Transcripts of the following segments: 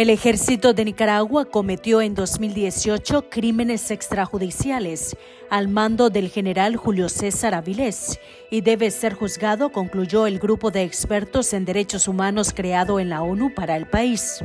El ejército de Nicaragua cometió en 2018 crímenes extrajudiciales al mando del general Julio César Avilés y debe ser juzgado, concluyó el grupo de expertos en derechos humanos creado en la ONU para el país.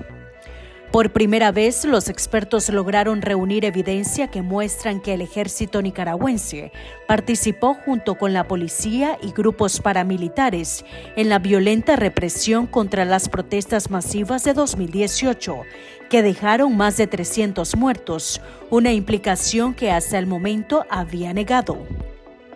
Por primera vez, los expertos lograron reunir evidencia que muestran que el ejército nicaragüense participó junto con la policía y grupos paramilitares en la violenta represión contra las protestas masivas de 2018, que dejaron más de 300 muertos, una implicación que hasta el momento había negado.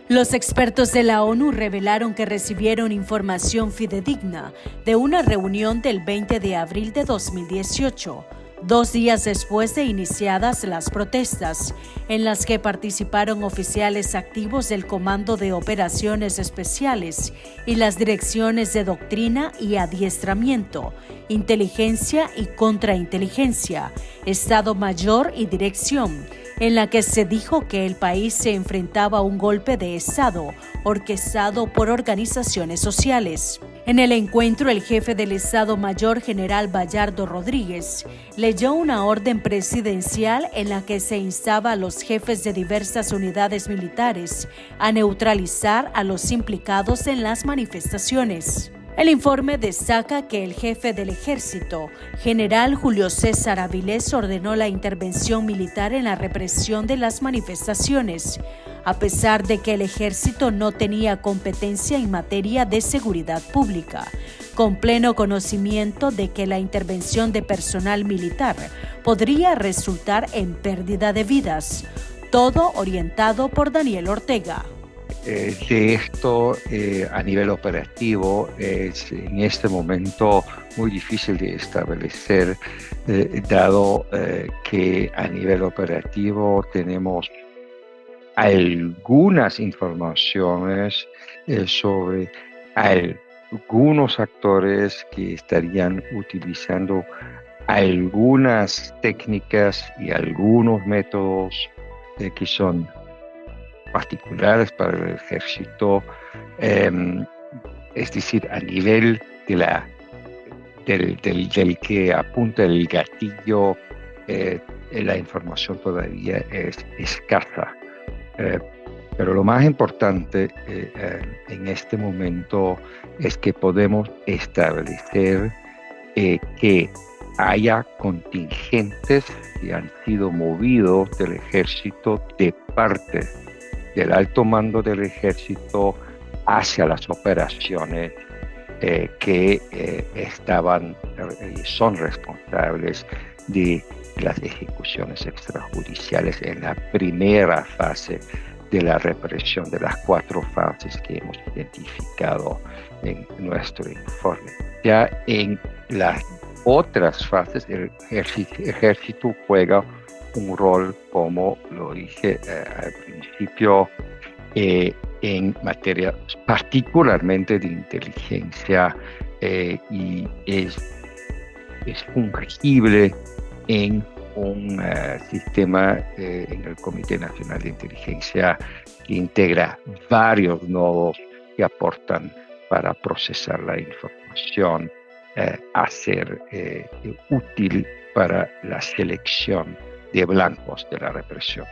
Los expertos de la ONU revelaron que recibieron información fidedigna de una reunión del 20 de abril de 2018, 2 días después de iniciadas las protestas, en las que participaron oficiales activos del Comando de Operaciones Especiales y las direcciones de doctrina y adiestramiento, inteligencia y contrainteligencia, Estado Mayor y dirección, en la que se dijo que el país se enfrentaba a un golpe de Estado orquestado por organizaciones sociales. En el encuentro, el jefe del Estado Mayor, general Bayardo Rodríguez, leyó una orden presidencial en la que se instaba a los jefes de diversas unidades militares a neutralizar a los implicados en las manifestaciones. El informe destaca que el jefe del ejército, general Julio César Avilés, ordenó la intervención militar en la represión de las manifestaciones, a pesar de que el ejército no tenía competencia en materia de seguridad pública, con pleno conocimiento de que la intervención de personal militar podría resultar en pérdida de vidas, todo orientado por Daniel Ortega. De esto a nivel operativo es en este momento muy difícil de establecer, dado que a nivel operativo tenemos algunas informaciones sobre algunos actores que estarían utilizando algunas técnicas y algunos métodos que son particulares para el ejército, es decir, a nivel de del que apunta el gatillo, la información todavía es escasa. Pero lo más importante en este momento es que podemos establecer que haya contingentes que han sido movidos del ejército de parte del alto mando del ejército hacia las operaciones que estaban y son responsables de las ejecuciones extrajudiciales en la primera fase de la represión, de las 4 fases que hemos identificado en nuestro informe. Ya en las otras fases, el ejército juega un rol, como lo dije al principio, en materia particularmente de inteligencia, y es fungible en un sistema en el Comité Nacional de Inteligencia que integra varios nodos que aportan para procesar la información, a ser útil para la selección de blancos de la represión.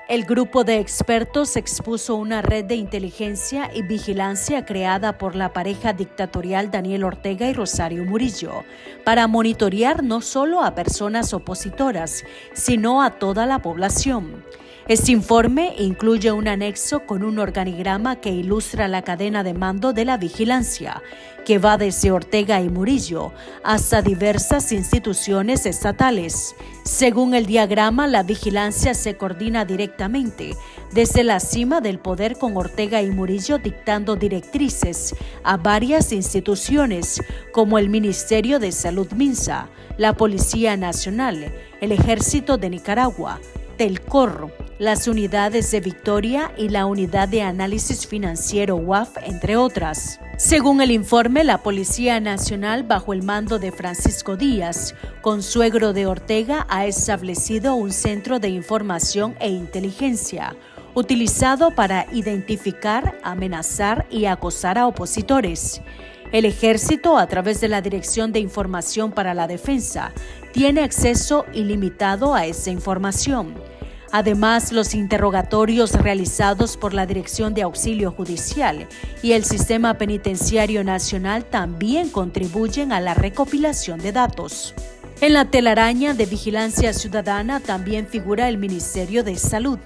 El grupo de expertos expuso una red de inteligencia y vigilancia creada por la pareja dictatorial Daniel Ortega y Rosario Murillo para monitorear no solo a personas opositoras, sino a toda la población. Este informe incluye un anexo con un organigrama que ilustra la cadena de mando de la vigilancia, que va desde Ortega y Murillo hasta diversas instituciones estatales. Según el diagrama, la vigilancia se coordina directamente desde la cima del poder, con Ortega y Murillo dictando directrices a varias instituciones como el Ministerio de Salud MINSA, la Policía Nacional, el Ejército de Nicaragua, Telcorro, las unidades de Victoria y la Unidad de Análisis Financiero UAF, entre otras. Según el informe, la Policía Nacional, bajo el mando de Francisco Díaz, consuegro de Ortega, ha establecido un centro de información e inteligencia utilizado para identificar, amenazar y acosar a opositores. El ejército, a través de la Dirección de Información para la Defensa, tiene acceso ilimitado a esa información. Además, los interrogatorios realizados por la Dirección de Auxilio Judicial y el Sistema Penitenciario Nacional también contribuyen a la recopilación de datos. En la telaraña de vigilancia ciudadana también figura el Ministerio de Salud,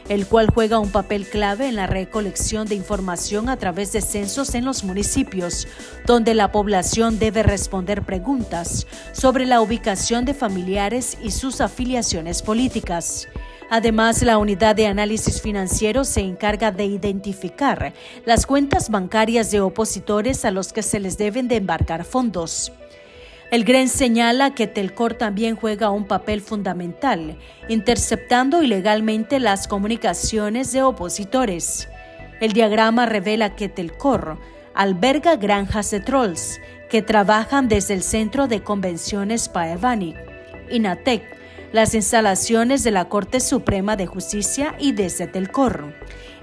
el cual juega un papel clave en la recolección de información a través de censos en los municipios, donde la población debe responder preguntas sobre la ubicación de familiares y sus afiliaciones políticas. Además, la unidad de análisis financiero se encarga de identificar las cuentas bancarias de opositores a los que se les deben de embarcar fondos. El GREN señala que Telcor también juega un papel fundamental, interceptando ilegalmente las comunicaciones de opositores. El diagrama revela que Telcor alberga granjas de trolls que trabajan desde el Centro de Convenciones Paevani, INATEC, las instalaciones de la Corte Suprema de Justicia y desde Telcor.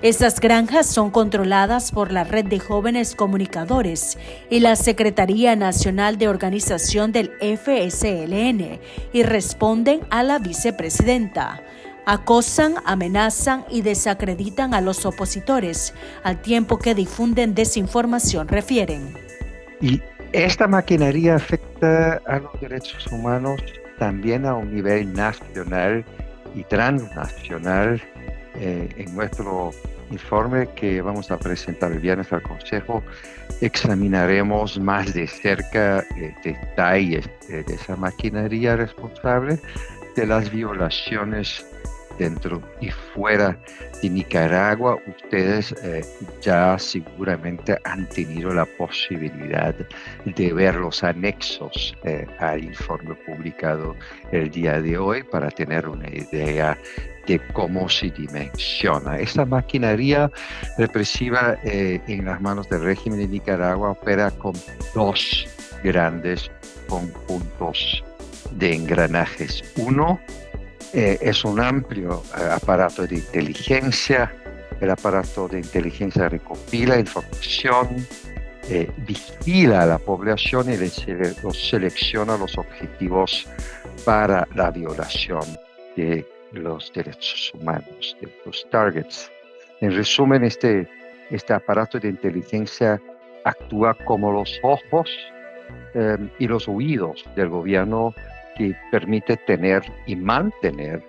Estas granjas son controladas por la Red de Jóvenes Comunicadores y la Secretaría Nacional de Organización del FSLN y responden a la vicepresidenta. Acosan, amenazan y desacreditan a los opositores, al tiempo que difunden desinformación, refieren. Y esta maquinaria afecta a los derechos humanos también a un nivel nacional y transnacional. En nuestro informe que vamos a presentar el viernes al Consejo, examinaremos más de cerca detalles de esa maquinaria responsable de las violaciones dentro y fuera de Nicaragua. Ustedes ya seguramente han tenido la posibilidad de ver los anexos al informe publicado el día de hoy para tener una idea de cómo se dimensiona. Esta maquinaria represiva en las manos del régimen de Nicaragua opera con dos grandes conjuntos de engranajes. Uno, es un amplio aparato de inteligencia. El aparato de inteligencia recopila información, vigila a la población y selecciona los objetivos para la violación de los derechos humanos, de los targets. En resumen, este aparato de inteligencia actúa como los ojos y los oídos del gobierno, que permite tener y mantener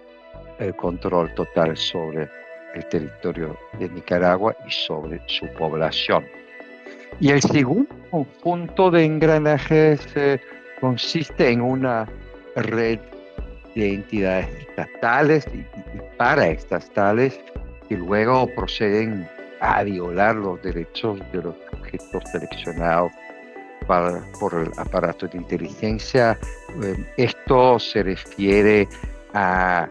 el control total sobre el territorio de Nicaragua y sobre su población. Y el segundo conjunto de engranajes consiste en una red de entidades estatales y paraestatales que luego proceden a violar los derechos de los sujetos seleccionados por el aparato de inteligencia. Esto se refiere a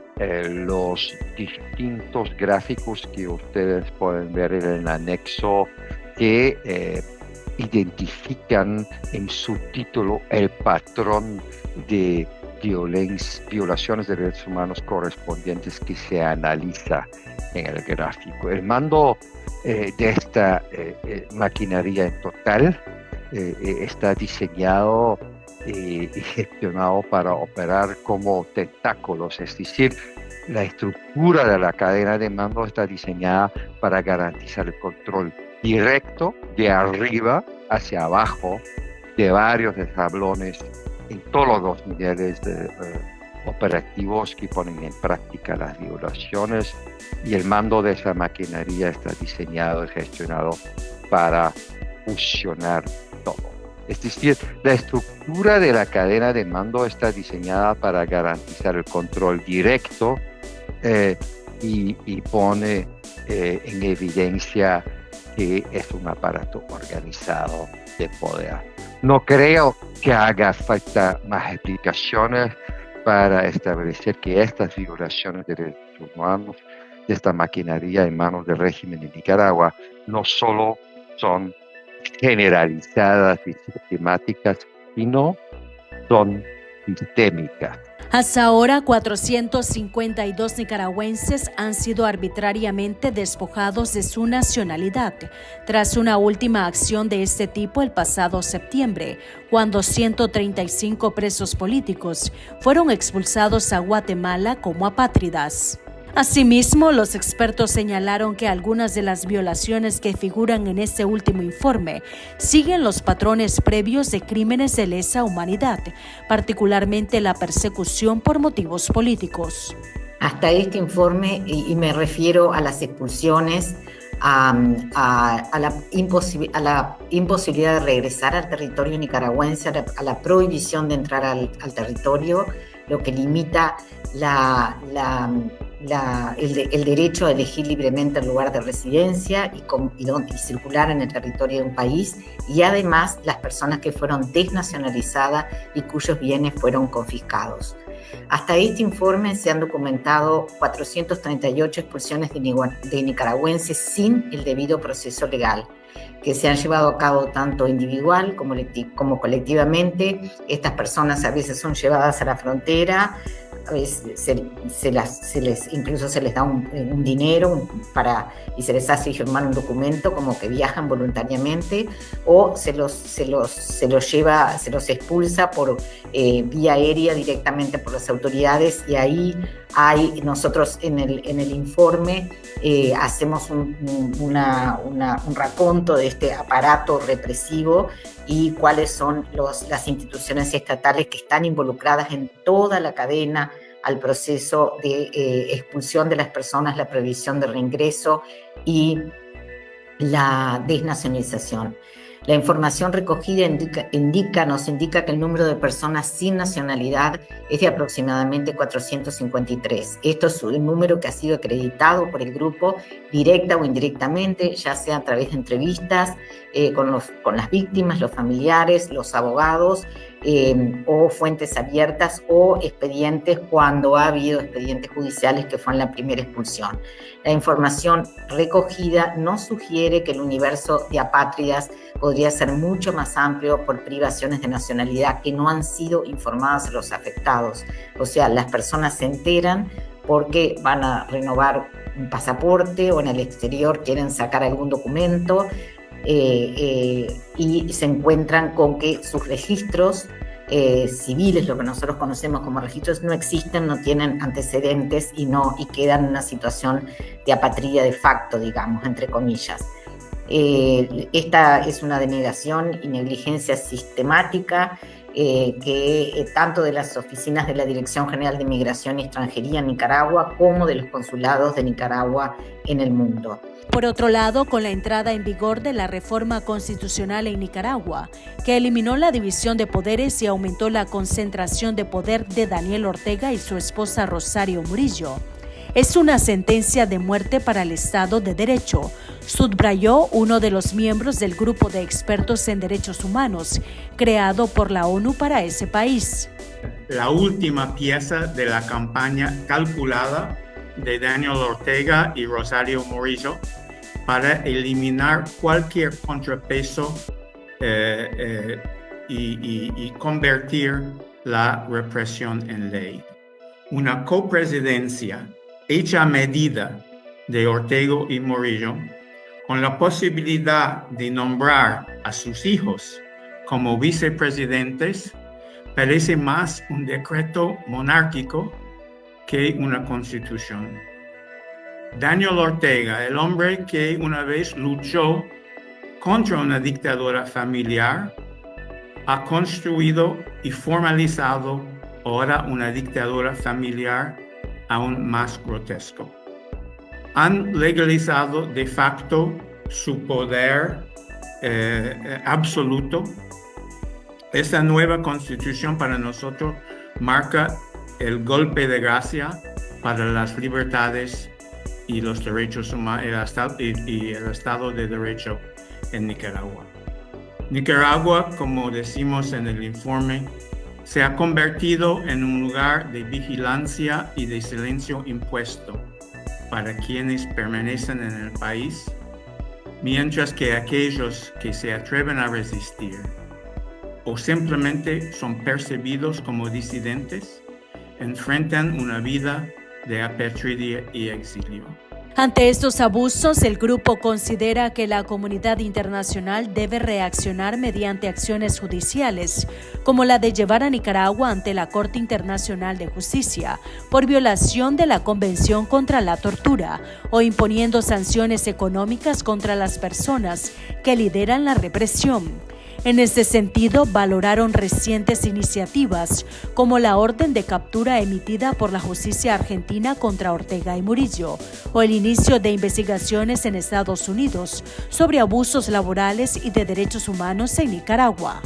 los distintos gráficos que ustedes pueden ver en el anexo, que identifican en su título el patrón de violaciones de derechos humanos correspondientes que se analiza en el gráfico. El mando de esta maquinaria en total está diseñado y gestionado para operar como tentáculos, es decir, la estructura de la cadena de mando está diseñada para garantizar el control directo de arriba hacia abajo de varios escalones en todos los niveles operativos que ponen en práctica las violaciones, y el mando de esa maquinaria está diseñado y gestionado para fusionar todo. Es decir, la estructura de la cadena de mando está diseñada para garantizar el control directo y pone en evidencia que es un aparato organizado de poder. No creo que haga falta más explicaciones para establecer que estas violaciones de derechos humanos de esta maquinaria en manos del régimen de Nicaragua no solo son generalizadas y sistemáticas, sino son sistémicas. Hasta ahora, 452 nicaragüenses han sido arbitrariamente despojados de su nacionalidad, tras una última acción de este tipo el pasado septiembre, cuando 135 presos políticos fueron expulsados a Guatemala como apátridas. Asimismo, los expertos señalaron que algunas de las violaciones que figuran en este último informe siguen los patrones previos de crímenes de lesa humanidad, particularmente la persecución por motivos políticos. Hasta este informe, y me refiero a las expulsiones, a la imposibilidad de regresar al territorio nicaragüense, a la prohibición de entrar al territorio, lo que limita el derecho a elegir libremente el lugar de residencia y circular en el territorio de un país, y además las personas que fueron desnacionalizadas y cuyos bienes fueron confiscados. Hasta este informe se han documentado 438 expulsiones de nicaragüenses sin el debido proceso legal, que se han llevado a cabo tanto individual como colectivamente. Estas personas a veces son llevadas a la frontera, a veces incluso se les da un dinero y se les hace firmar un documento como que viajan voluntariamente, o se los expulsa por vía aérea directamente por las autoridades, y ahí nosotros en el informe hacemos un raconto de este aparato represivo y cuáles son las instituciones estatales que están involucradas en toda la cadena al proceso de expulsión de las personas, la prohibición de reingreso y la desnacionalización. La información recogida nos indica que el número de personas sin nacionalidad es de aproximadamente 453. Esto es un número que ha sido acreditado por el grupo directa o indirectamente, ya sea a través de entrevistas con las víctimas, los familiares, los abogados, o fuentes abiertas o expedientes cuando ha habido expedientes judiciales que fue en la primera expulsión. La información recogida nos sugiere que el universo de apátridas podría ser mucho más amplio por privaciones de nacionalidad que no han sido informadas a los afectados. O sea, las personas se enteran porque van a renovar un pasaporte o en el exterior quieren sacar algún documento, y se encuentran con que sus registros civiles, lo que nosotros conocemos como registros, no existen, no tienen antecedentes y quedan en una situación de apatría de facto, digamos, entre comillas. Esta es una denegación y negligencia sistemática que tanto de las oficinas de la Dirección General de Migración y Extranjería en Nicaragua como de los consulados de Nicaragua en el mundo. Por otro lado, con la entrada en vigor de la reforma constitucional en Nicaragua, que eliminó la división de poderes y aumentó la concentración de poder de Daniel Ortega y su esposa Rosario Murillo, es una sentencia de muerte para el Estado de Derecho, subrayó uno de los miembros del grupo de expertos en derechos humanos creado por la ONU para ese país. La última pieza de la campaña calculada de Daniel Ortega y Rosario Murillo para eliminar cualquier contrapeso y convertir la represión en ley. Una copresidencia hecha a medida de Ortega y Murillo, con la posibilidad de nombrar a sus hijos como vicepresidentes, parece más un decreto monárquico que una constitución. Daniel Ortega, el hombre que una vez luchó contra una dictadura familiar, ha construido y formalizado ahora una dictadura familiar aún más grotesco. Han legalizado de facto su poder absoluto. Esta nueva constitución para nosotros marca el golpe de gracia para las libertades y los derechos humanos y el Estado de Derecho en Nicaragua. Nicaragua, como decimos en el informe, se ha convertido en un lugar de vigilancia y de silencio impuesto para quienes permanecen en el país, mientras que aquellos que se atreven a resistir o simplemente son percibidos como disidentes enfrentan una vida de apatridia y exilio. Ante estos abusos, el grupo considera que la comunidad internacional debe reaccionar mediante acciones judiciales, como la de llevar a Nicaragua ante la Corte Internacional de Justicia por violación de la Convención contra la Tortura o imponiendo sanciones económicas contra las personas que lideran la represión. En este sentido, valoraron recientes iniciativas como la orden de captura emitida por la justicia argentina contra Ortega y Murillo o el inicio de investigaciones en Estados Unidos sobre abusos laborales y de derechos humanos en Nicaragua.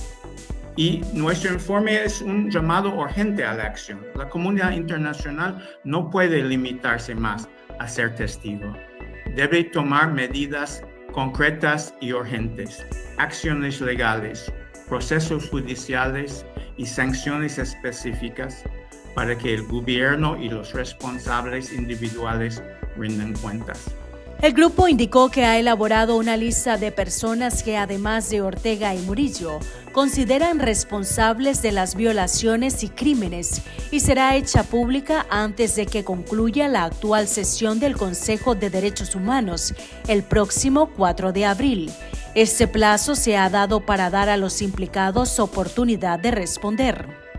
Y nuestro informe es un llamado urgente a la acción. La comunidad internacional no puede limitarse más a ser testigo. Debe tomar medidas concretas y urgentes, acciones legales, procesos judiciales y sanciones específicas para que el gobierno y los responsables individuales rindan cuentas. El grupo indicó que ha elaborado una lista de personas que, además de Ortega y Murillo, consideran responsables de las violaciones y crímenes y será hecha pública antes de que concluya la actual sesión del Consejo de Derechos Humanos el próximo 4 de abril. Este plazo se ha dado para dar a los implicados oportunidad de responder.